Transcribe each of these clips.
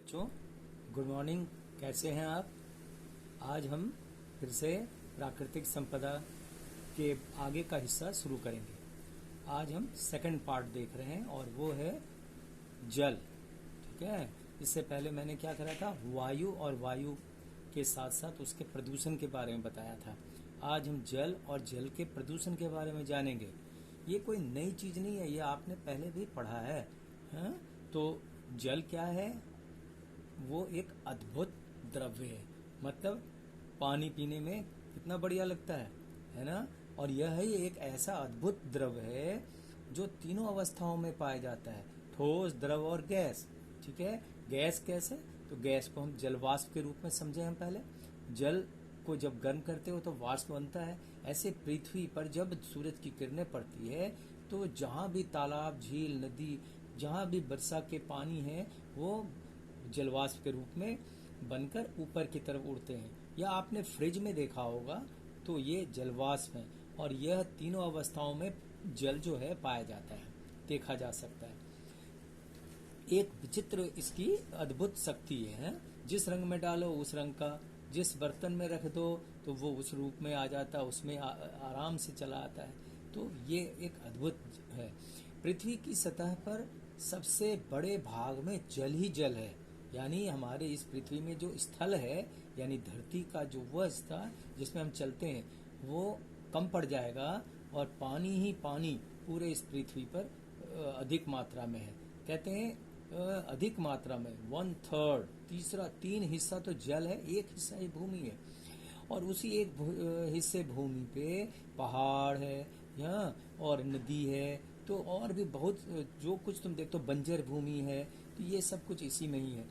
बच्चों, good morning. कैसे हैं आप? आज हम फिर से प्राकृतिक संपदा के आगे का हिस्सा शुरू करेंगे। आज हम सेकंड पार्ट देख रहे हैं और वो है जल। ठीक है। इससे पहले मैंने क्या करा था, वायु और वायु के साथ साथ उसके प्रदूषण के बारे में बताया था। आज हम जल और जल के प्रदूषण के बारे में जानेंगे। ये कोई नई चीज नहीं है, ये आपने पहले भी पढ़ा है। हाँ? तो जल क्या है? वो एक अद्भुत द्रव्य है। मतलब पानी पीने में कितना बढ़िया लगता है ना। और यह ही एक ऐसा अद्भुत द्रव्य है जो तीनों अवस्थाओं में पाया जाता है, ठोस, द्रव और गैस। ठीक है। गैस कैसे? तो गैस को हम जल वाष्प के रूप में समझे हम पहले। जल को जब गर्म करते हो तो वाष्प बनता है। ऐसे पृथ्वी पर जब सूरज की किरणें पड़ती है तो जहां भी तालाब, झील, नदी, जहां भी वर्षा के पानी है वो जलवाष्प के रूप में बनकर ऊपर की तरफ उड़ते हैं। या आपने फ्रिज में देखा होगा तो ये जलवाष्प है। और यह तीनों अवस्थाओं में जल जो है पाया जाता है, देखा जा सकता है। एक विचित्र इसकी अद्भुत शक्ति है। जिस रंग में डालो उस रंग का, जिस बर्तन में रख दो तो वो उस रूप में आ जाता है, उसमें आराम से चला आता है। तो ये एक अद्भुत है। पृथ्वी की सतह पर सबसे बड़े भाग में जल ही जल है। यानी हमारे इस पृथ्वी में जो स्थल है, यानी धरती का जो वह स्थान जिसमें हम चलते हैं वो कम पड़ जाएगा और पानी ही पानी पूरे इस पृथ्वी पर अधिक मात्रा में है। कहते हैं अधिक मात्रा में 1/3, तीसरा 3 हिस्सा तो जल है, 1 हिस्सा ही भूमि है। और उसी एक हिस्से भूमि पे पहाड़ है और नदी है। तो और भी बहुत जो कुछ तुम देखते हो, बंजर भूमि है, तो ये सब कुछ इसी में ही है।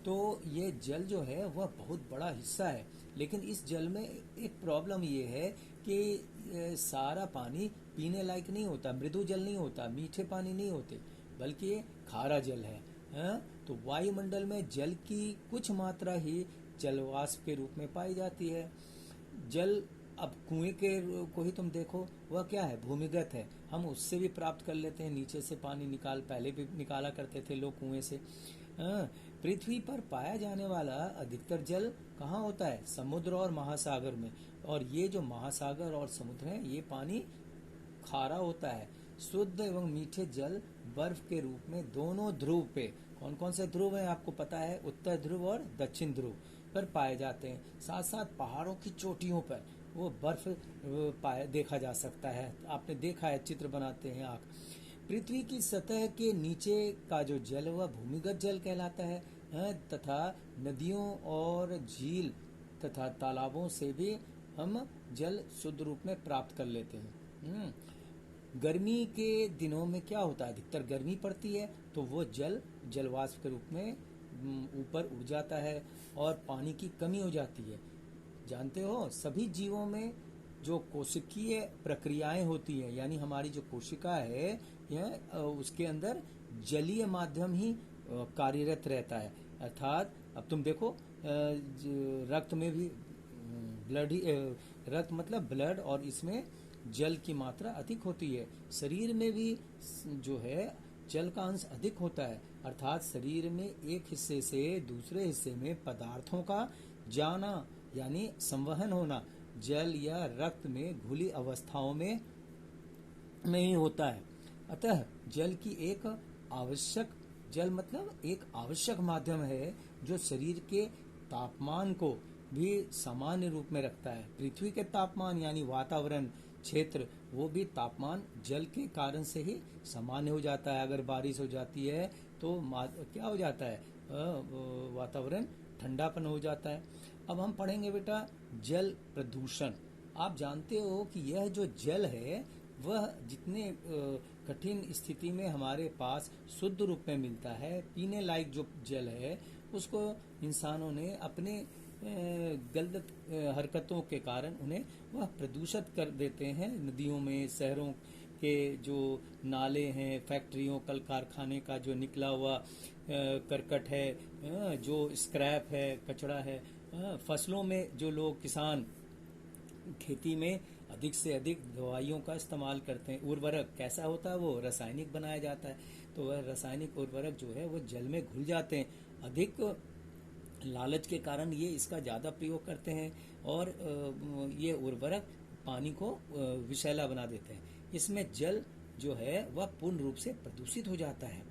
तो ये जल जो है वह बहुत बड़ा हिस्सा है। लेकिन इस जल में एक प्रॉब्लम ये है कि सारा पानी पीने लायक नहीं होता, मृदु जल नहीं होता, मीठे पानी नहीं होते, बल्कि ये खारा जल है। तो वायुमंडल में जल की कुछ मात्रा ही जलवाष्प के रूप में पाई जाती है। जल अब कुएं के को ही तुम देखो, वह क्या है? भूमिगत है। हम उससे भी प्राप्त कर लेते हैं, नीचे से पानी पहले भी निकाला करते थे लोग कुएं से। पृथ्वी पर पाया जाने वाला अधिकतर जल कहाँ होता है? समुद्र और महासागर में। और ये जो महासागर और समुद्र है ये पानी खारा होता है। शुद्ध एवं मीठे जल बर्फ के रूप में दोनों ध्रुव पे, कौन कौन से ध्रुव हैं आपको पता है? उत्तर ध्रुव और दक्षिण ध्रुव पर पाए जाते हैं। साथ साथ पहाड़ों की चोटियों पर वो बर्फ देखा जा सकता है। आपने देखा है, चित्र बनाते हैं आँख। पृथ्वी की सतह के नीचे का जो जल वह भूमिगत जल कहलाता है। तथा नदियों और झील तथा तालाबों से भी हम जल शुद्ध रूप में प्राप्त कर लेते हैं। गर्मी के दिनों में क्या होता है? अधिकतर गर्मी पड़ती है तो वो जलवाष्प के रूप में ऊपर उड़ जाता है और पानी की कमी हो जाती है। जानते हो, सभी जीवों में जो कोशिकीय प्रक्रियाएं होती है, यानी हमारी जो कोशिका है यह उसके अंदर जलीय माध्यम ही कार्यरत रहता है। अर्थात अब तुम देखो रक्त में भी ब्लड ही रक्त मतलब ब्लड, और इसमें जल की मात्रा अधिक होती है। शरीर में भी जो है जल का अंश अधिक होता है। अर्थात शरीर में एक हिस्से से दूसरे हिस्से में पदार्थों का जाना यानी संवहन होना जल या रक्त में घुली अवस्थाओं में ही होता है। अतः जल मतलब एक आवश्यक माध्यम है जो शरीर के तापमान को भी सामान्य रूप में रखता है। पृथ्वी के तापमान यानी वातावरण क्षेत्र, वो भी तापमान जल के कारण से ही सामान्य हो जाता है। अगर बारिश हो जाती है तो क्या हो जाता है? वातावरण ठंडापन हो जाता है। अब हम पढ़ेंगे बेटा जल प्रदूषण। आप जानते हो कि यह जो जल है वह जितने कठिन स्थिति में हमारे पास शुद्ध रूप में मिलता है, पीने लायक जो जल है उसको इंसानों ने अपने गलत हरकतों के कारण उन्हें वह प्रदूषित कर देते हैं। नदियों में, शहरों के जो नाले हैं, फैक्ट्रियों, कल कारखाने का जो निकला हुआ करकट है, जो स्क्रैप है, कचरा है, फसलों में जो लोग किसान खेती में अधिक से अधिक दवाइयों का इस्तेमाल करते हैं। उर्वरक कैसा होता है? वो रासायनिक बनाया जाता है। तो वह रासायनिक उर्वरक जो है वो जल में घुल जाते हैं। अधिक लालच के कारण ये इसका ज़्यादा प्रयोग करते हैं और ये उर्वरक पानी को विषैला बना देते हैं। इसमें जल जो है वह पूर्ण रूप से प्रदूषित हो जाता है।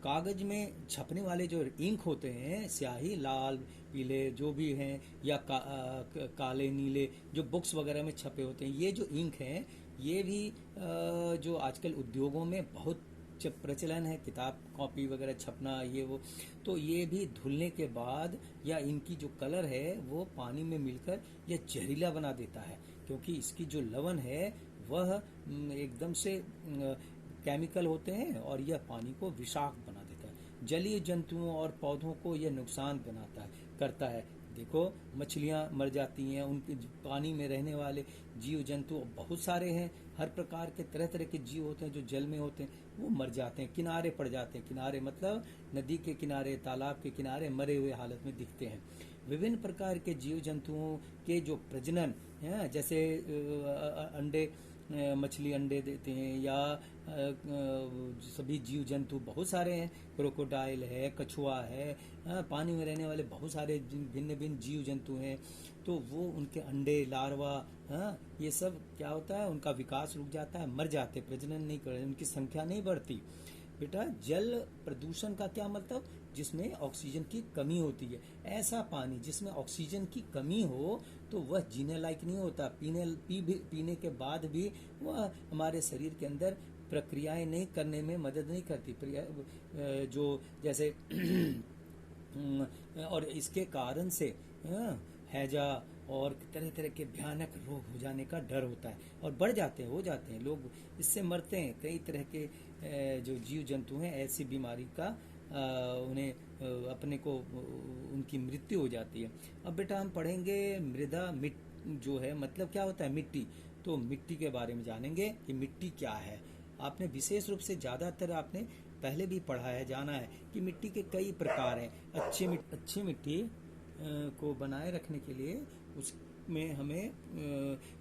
कागज में छपने वाले जो इंक होते हैं, स्याही, लाल पीले जो भी हैं या काले नीले जो बुक्स वगैरह में छपे होते हैं, ये जो इंक हैं ये भी जो आजकल उद्योगों में बहुत प्रचलन है, किताब कॉपी वगैरह छपना ये वो, तो ये भी धुलने के बाद या इनकी जो कलर है वो पानी में मिलकर यह जहरीला बना देता है, क्योंकि इसकी जो लवण है वह एकदम से केमिकल होते हैं और यह पानी को विषाक्त बना देता है। जलीय जंतुओं और पौधों को यह नुकसान करता है। देखो मछलियां मर जाती हैं, उनके पानी में रहने वाले जीव जंतु बहुत सारे हैं, हर प्रकार के तरह तरह के जीव होते हैं जो जल में होते हैं, वो मर जाते हैं, किनारे पड़ जाते हैं। किनारे मतलब नदी के किनारे, तालाब के किनारे मरे हुए हालत में दिखते हैं। विभिन्न प्रकार के जीव जंतुओं के जो प्रजनन है, जैसे अंडे, मछली अंडे देते हैं या सभी जीव जंतु बहुत सारे हैं, क्रोकोडाइल है, कछुआ है, पानी में रहने वाले बहुत सारे भिन्न भिन्न जीव जंतु हैं, तो वो उनके अंडे, लार्वा, ये सब क्या होता है, उनका विकास रुक जाता है, मर जाते, प्रजनन नहीं कर, उनकी संख्या नहीं बढ़ती। बेटा जल प्रदूषण का क्या मतलब, जिसमें ऑक्सीजन की कमी होती है। ऐसा पानी जिसमें ऑक्सीजन की कमी हो तो वह जीने लायक नहीं होता, पीने के बाद भी वह हमारे शरीर के अंदर प्रक्रियाएं नहीं करने में मदद नहीं करती, जो जैसे और इसके कारण से हैजा और तरह तरह के भयानक रोग हो जाने का डर होता है और बढ़ जाते हैं, हो जाते हैं, लोग इससे मरते हैं। कई तरह के जो जीव जंतु हैं ऐसी बीमारी का उन्हें अपने को उनकी मृत्यु हो जाती है। अब बेटा हम पढ़ेंगे मृदा जो है मतलब क्या होता है, मिट्टी। तो मिट्टी के बारे में जानेंगे कि मिट्टी क्या है। आपने विशेष रूप से ज़्यादातर आपने पहले भी पढ़ा है, जाना है कि मिट्टी के कई प्रकार हैं। अच्छी मिट्टी को बनाए रखने के लिए उसमें हमें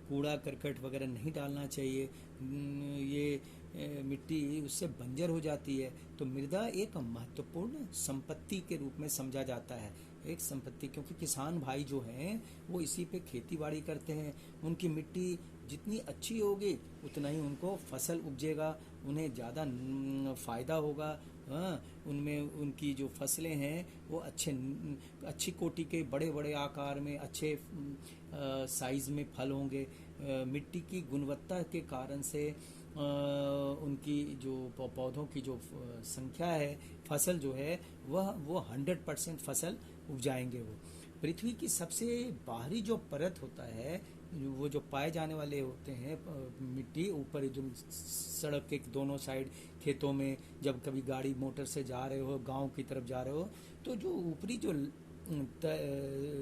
कूड़ा करकट वगैरह नहीं डालना चाहिए। ये मिट्टी उससे बंजर हो जाती है। तो मृदा एक महत्वपूर्ण संपत्ति के रूप में समझा जाता है, एक संपत्ति, क्योंकि किसान भाई जो हैं वो इसी पे खेती बाड़ी करते हैं। उनकी मिट्टी जितनी अच्छी होगी उतना ही उनको फसल उपजेगा, उन्हें ज़्यादा फायदा होगा। उनमें उनकी जो फसलें हैं वो अच्छी कोटि के, बड़े बड़े आकार में, अच्छे साइज में फल होंगे। मिट्टी की गुणवत्ता के कारण से उनकी जो पौधों की जो संख्या है, फसल जो है वो 100% फसल उपजाएंगे। वो पृथ्वी की सबसे बाहरी जो परत होता है, वो जो पाए जाने वाले होते हैं मिट्टी, ऊपर जो सड़क के दोनों साइड खेतों में जब कभी गाड़ी मोटर से जा रहे हो, गांव की तरफ जा रहे हो, तो जो ऊपरी जो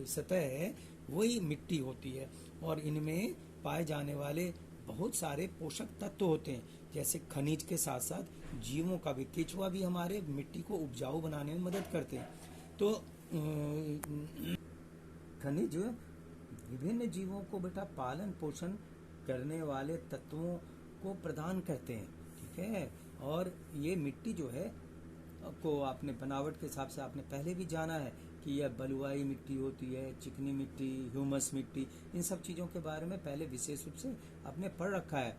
सतह है वही मिट्टी होती है और इनमें पाए जाने वाले बहुत सारे पोषक तत्व होते हैं, जैसे खनिज के साथ साथ जीवों का भी। केचुआ भी हमारे मिट्टी को उपजाऊ बनाने में मदद करते हैं। तो खनिज विभिन्न जीवों को बेटा पालन पोषण करने वाले तत्वों को प्रदान करते हैं, ठीक है। और ये मिट्टी जो है को आपने बनावट के हिसाब से आपने पहले भी जाना है कि यह बलुआई मिट्टी होती है, चिकनी मिट्टी, ह्यूमस मिट्टी, इन सब चीज़ों के बारे में पहले विशेष रूप से आपने पढ़ रखा है।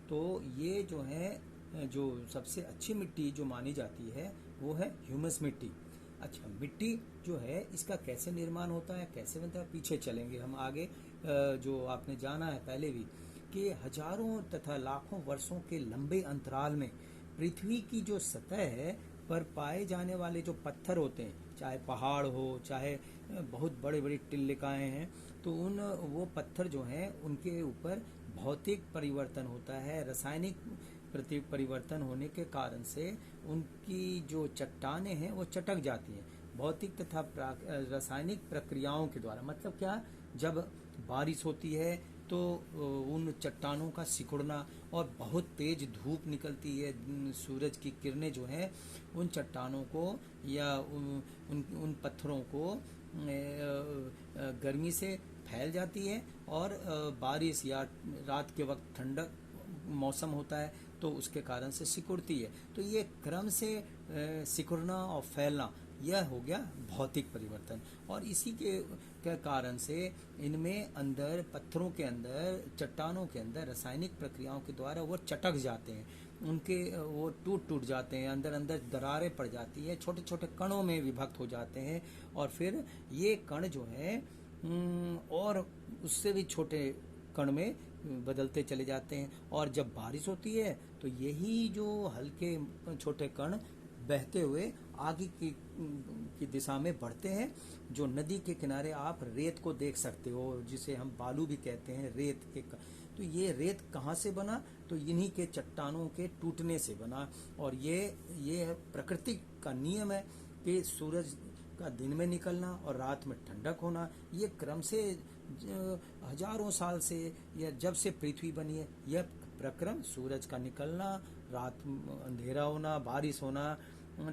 तो ये जो है, जो सबसे अच्छी मिट्टी जो मानी जाती है वो है ह्यूमस मिट्टी। अच्छा, मिट्टी जो है इसका कैसे निर्माण होता है, कैसे बनता है, पीछे चलेंगे हम आगे। जो आपने जाना है पहले भी कि हजारों तथा लाखों वर्षों के लंबे अंतराल में पृथ्वी की जो सतह है पर पाए जाने वाले जो पत्थर होते हैं, चाहे पहाड़ हो, चाहे बहुत बड़े बड़ी टिल्लिकाएं हैं, तो वो पत्थर जो हैं उनके ऊपर भौतिक परिवर्तन होता है। रासायनिक परिवर्तन होने के कारण से उनकी जो चट्टानें हैं वो चटक जाती हैं, भौतिक तथा रासायनिक प्रक्रियाओं के द्वारा। मतलब क्या, जब बारिश होती है तो उन चट्टानों का सिकुड़ना और बहुत तेज धूप निकलती है, सूरज की किरणें जो हैं उन चट्टानों को या उन पत्थरों को गर्मी से फैल जाती है और बारिश या रात के वक्त ठंडक मौसम होता है तो तो उसके कारण से सिकुड़ती है। तो ये क्रम से सिकुड़ना और फैलना, यह हो गया भौतिक परिवर्तन। और इसी के कारण से इनमें अंदर, पत्थरों के अंदर, चट्टानों के अंदर रासायनिक प्रक्रियाओं के द्वारा वो चटक जाते हैं, उनके वो टूट जाते हैं, अंदर अंदर दरारें पड़ जाती है, छोटे छोटे कणों में विभक्त हो जाते हैं। और फिर ये कण जो है और उससे भी छोटे कण में बदलते चले जाते हैं। और जब बारिश होती है तो यही जो हल्के छोटे कण बहते हुए आगे की दिशा में बढ़ते हैं। जो नदी के किनारे आप रेत को देख सकते हो, जिसे हम बालू भी कहते हैं, रेत के तो ये रेत कहाँ से बना? तो इन्हीं के चट्टानों के टूटने से बना। और ये प्रकृति का नियम है कि सूरज का दिन में निकलना और रात में ठंडक होना। ये क्रम से हजारों साल से, या जब से पृथ्वी बनी है, यह प्रक्रम, सूरज का निकलना, रात अंधेरा होना, बारिश होना,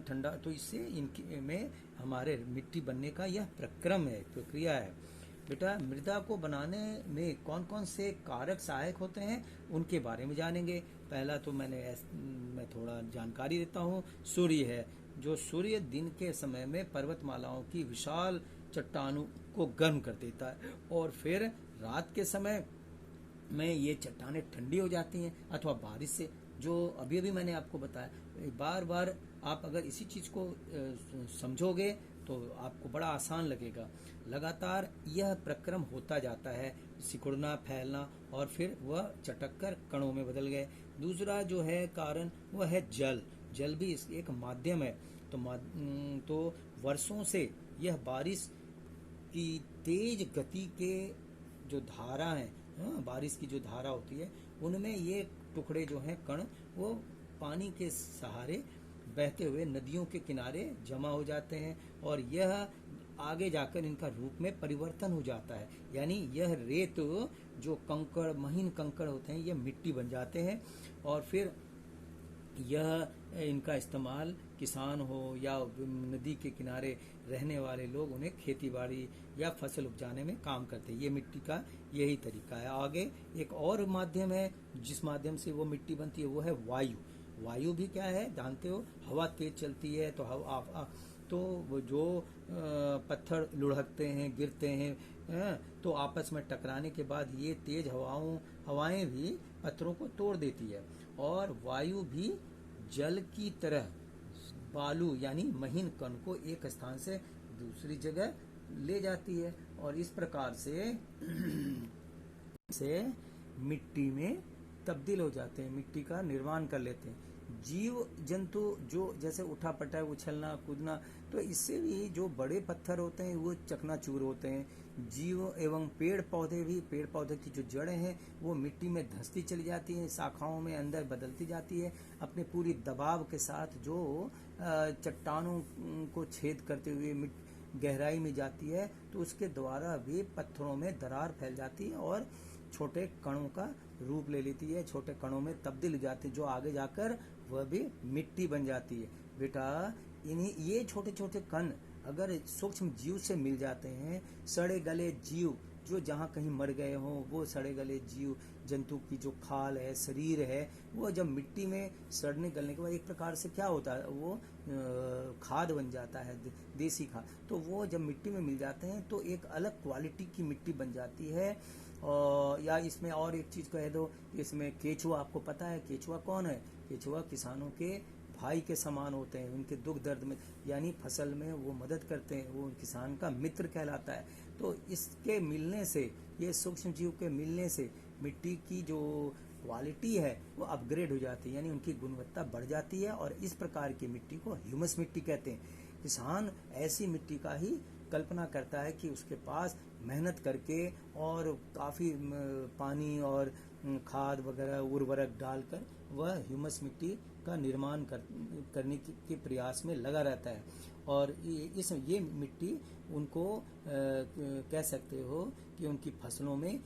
ठंडा, तो इससे इनके में हमारे मिट्टी बनने का यह प्रक्रम है, प्रक्रिया है। बेटा, मृदा को बनाने में कौन कौन से कारक सहायक होते हैं, उनके बारे में जानेंगे। पहला तो मैं थोड़ा जानकारी देता हूँ। सूर्य है, जो सूर्य दिन के समय में पर्वतमालाओं की विशाल चट्टानों को गर्म कर देता है, और फिर रात के समय में ये चट्टानें ठंडी हो जाती हैं, अथवा बारिश से, जो अभी अभी मैंने आपको बताया। बार बार आप अगर इसी चीज को समझोगे तो आपको बड़ा आसान लगेगा। लगातार यह प्रक्रम होता जाता है, सिकुड़ना, फैलना, और फिर वह चटक कर कणों में बदल गए। दूसरा जो है कारण, वह है जल। जल भी एक माध्यम है। तो वर्षों से यह बारिश की तेज गति के जो धारा है, बारिश की जो धारा होती है, उनमें ये टुकड़े जो हैं, कण, वो पानी के सहारे बहते हुए नदियों के किनारे जमा हो जाते हैं, और यह आगे जाकर इनका रूप में परिवर्तन हो जाता है। यानी यह रेत, जो कंकड़, महीन कंकड़ होते हैं, यह मिट्टी बन जाते हैं। और फिर यह इनका इस्तेमाल किसान हो या नदी के किनारे रहने वाले लोग, उन्हें खेती बाड़ी या फसल उपजाने में काम करते हैं। ये मिट्टी का यही तरीका है। आगे एक और माध्यम है जिस माध्यम से वो मिट्टी बनती है, वो है वायु। वायु भी क्या है जानते हो? हवा तेज चलती है तो तो वो जो पत्थर लुढ़कते हैं, गिरते हैं, तो आपस में टकराने के बाद ये तेज हवाएं भी पत्थरों को तोड़ देती है। और वायु भी जल की तरह बालू यानी महीन कण को एक स्थान से दूसरी जगह ले जाती है, और इस प्रकार से मिट्टी में तब्दील हो जाते हैं, मिट्टी का निर्माण कर लेते हैं। जीव जंतु जो जैसे उठा पटा उछलना कूदना, तो इससे भी जो बड़े पत्थर होते हैं वो चकनाचूर होते हैं। जीव एवं पेड़ पौधे भी, पेड़ पौधे की जो जड़ें हैं वो मिट्टी में धंसती चली जाती हैं, शाखाओं में अंदर बदलती जाती है, अपने पूरी दबाव के साथ जो चट्टानों को छेद करते हुए गहराई में जाती है, तो उसके द्वारा भी पत्थरों में दरार फैल जाती है और छोटे कणों का रूप ले लेती है, छोटे कणों में तब्दील हो जाती है, जो आगे जाकर वह भी मिट्टी बन जाती है। बेटा, ये छोटे छोटे कण अगर सूक्ष्म जीव से मिल जाते हैं, सड़े गले जीव जो जहाँ कहीं मर गए हों, वो सड़े गले जीव जंतु की जो खाल है, शरीर है, वो जब मिट्टी में सड़ने गलने के बाद एक प्रकार से क्या होता है, वो खाद बन जाता है, देसी खाद। तो वो जब मिट्टी में मिल जाते हैं तो एक अलग क्वालिटी की मिट्टी बन जाती है। और या इसमें और एक चीज कह दो, इसमें केचुआ, आपको पता है केचुआ कौन है? केचुआ किसानों के भाई के समान होते हैं, उनके दुख दर्द में यानी फसल में वो मदद करते हैं, वो किसान का मित्र कहलाता है। तो इसके मिलने से, ये सूक्ष्म जीव के मिलने से मिट्टी की जो क्वालिटी है वो अपग्रेड हो जाती है, यानी उनकी गुणवत्ता बढ़ जाती है, और इस प्रकार की मिट्टी को ह्यूमस मिट्टी कहते हैं। किसान ऐसी मिट्टी का ही कल्पना करता है कि उसके पास मेहनत करके और काफ़ी पानी और खाद वगैरह उर्वरक डालकर वह ह्यूमस मिट्टी का निर्माण करने के प्रयास में लगा रहता है। और ये मिट्टी उनको कह सकते हो कि उनकी फसलों में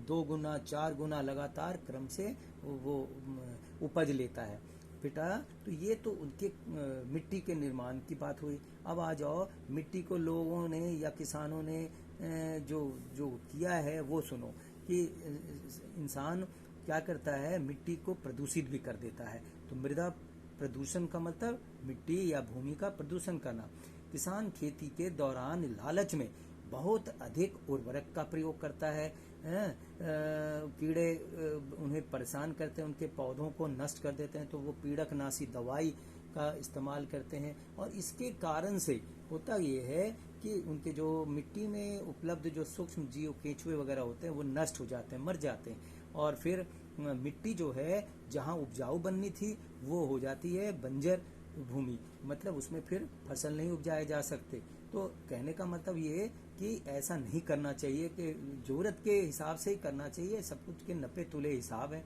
2 गुना 4 गुना लगातार क्रम से वो उपज लेता है। बेटा, तो ये तो उनके मिट्टी के निर्माण की बात हुई। अब आ जाओ मिट्टी को लोगों ने या किसानों ने जो किया है वो सुनो, कि इंसान क्या करता है, मिट्टी को प्रदूषित भी कर देता है। तो मृदा प्रदूषण का मतलब मिट्टी या भूमि का प्रदूषण करना। किसान खेती के दौरान लालच में बहुत अधिक उर्वरक का प्रयोग करता है। कीड़े उन्हें परेशान करते हैं, उनके पौधों को नष्ट कर देते हैं, तो वो पीड़कनाशी दवाई का इस्तेमाल करते हैं। और इसके कारण से होता ये है कि उनके जो मिट्टी में उपलब्ध जो सूक्ष्म जीव, केंचुए वगैरह होते हैं, वो नष्ट हो जाते हैं, मर जाते हैं। और फिर मिट्टी जो है जहाँ उपजाऊ बननी थी वो हो जाती है बंजर भूमि, मतलब उसमें फिर फसल नहीं उपजाए जा सकते। तो कहने का मतलब ये कि ऐसा नहीं करना चाहिए, कि जरूरत के हिसाब से ही करना चाहिए, सब कुछ के नपे तुले हिसाब है।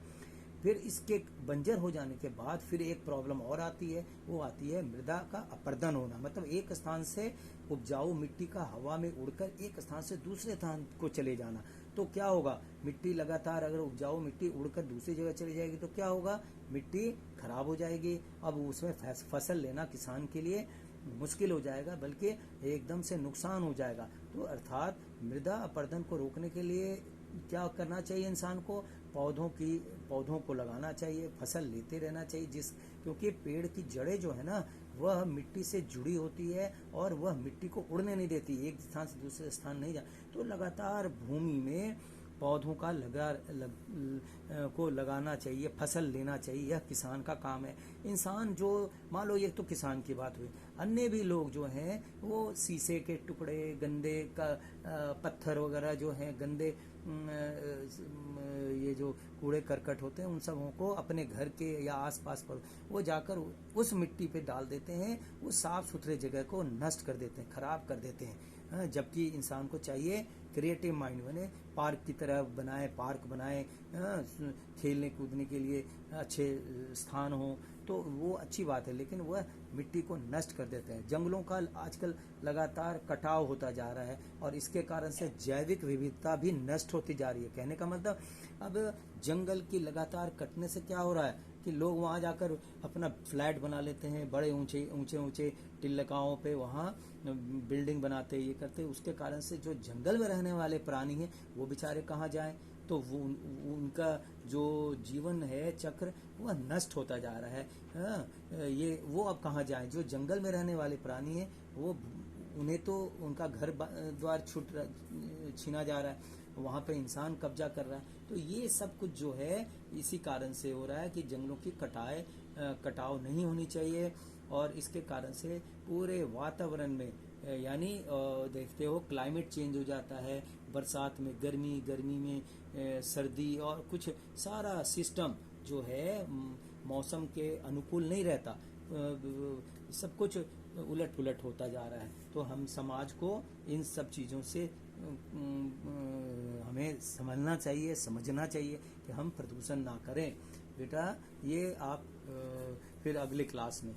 फिर इसके बंजर हो जाने के बाद फिर एक प्रॉब्लम और आती है, वो आती है मृदा का अपरदन होना। मतलब एक स्थान से उपजाऊ मिट्टी का हवा में उड़कर एक स्थान से दूसरे स्थान को चले जाना। तो क्या होगा, मिट्टी लगातार अगर उपजाऊ मिट्टी उड़कर दूसरी जगह चली जाएगी तो क्या होगा, मिट्टी खराब हो जाएगी। अब उसमें फसल लेना किसान के लिए मुश्किल हो जाएगा, बल्कि एकदम से नुकसान हो जाएगा। तो अर्थात मृदा अपरदन को रोकने के लिए क्या करना चाहिए इंसान को, पौधों को लगाना चाहिए, फसल लेते रहना चाहिए, क्योंकि पेड़ की जड़ें जो है ना, वह मिट्टी से जुड़ी होती है और वह मिट्टी को उड़ने नहीं देती, एक स्थान से दूसरे स्थान नहीं जा। तो लगातार भूमि में पौधों का को लगाना चाहिए, फसल लेना चाहिए, यह किसान का काम है। इंसान जो, मान लो ये तो किसान की बात हुई, अन्य भी लोग जो हैं वो शीशे के टुकड़े, गंदे का पत्थर वगैरह जो हैं, गंदे ये जो कूड़े करकट होते हैं, उन सबों को अपने घर के या आसपास पर वो जाकर उस मिट्टी पे डाल देते हैं, उस साफ सुथरे जगह को नष्ट कर देते हैं, खराब कर देते हैं। जबकि इंसान को चाहिए क्रिएटिव माइंड बने, पार्क की तरह बनाए, पार्क बनाए, खेलने कूदने के लिए अच्छे स्थान हो, तो वो अच्छी बात है। लेकिन वह मिट्टी को नष्ट कर देते हैं। जंगलों का आजकल लगातार कटाव होता जा रहा है और इसके कारण से जैविक विविधता भी नष्ट होती जा रही है। कहने का मतलब, अब जंगल की लगातार कटने से क्या हो रहा है कि लोग वहां जाकर अपना फ्लैट बना लेते हैं, बड़े ऊंचे टिल्लकाओं पे वहां बिल्डिंग बनाते, ये करते। उसके कारण से जो जंगल में रहने वाले प्राणी हैं वो बेचारे कहाँ जाएं, तो वो उनका जो जीवन है चक्र वह नष्ट होता जा रहा है। ये वो अब कहाँ जाएं, जो जंगल में रहने वाले प्राणी हैं वो, उन्हें तो उनका घर द्वार छीना जा रहा है, वहाँ पे इंसान कब्जा कर रहा है। तो ये सब कुछ जो है इसी कारण से हो रहा है कि जंगलों की कटाव नहीं होनी चाहिए। और इसके कारण से पूरे वातावरण में, यानी देखते हो क्लाइमेट चेंज हो जाता है, बरसात में गर्मी में सर्दी, और कुछ सारा सिस्टम जो है मौसम के अनुकूल नहीं रहता, सब कुछ उलट पुलट होता जा रहा है। तो हम समाज को इन सब चीज़ों से हमें समझना चाहिए, समझना चाहिए कि हम प्रदूषण ना करें। बेटा ये आप फिर अगली क्लास में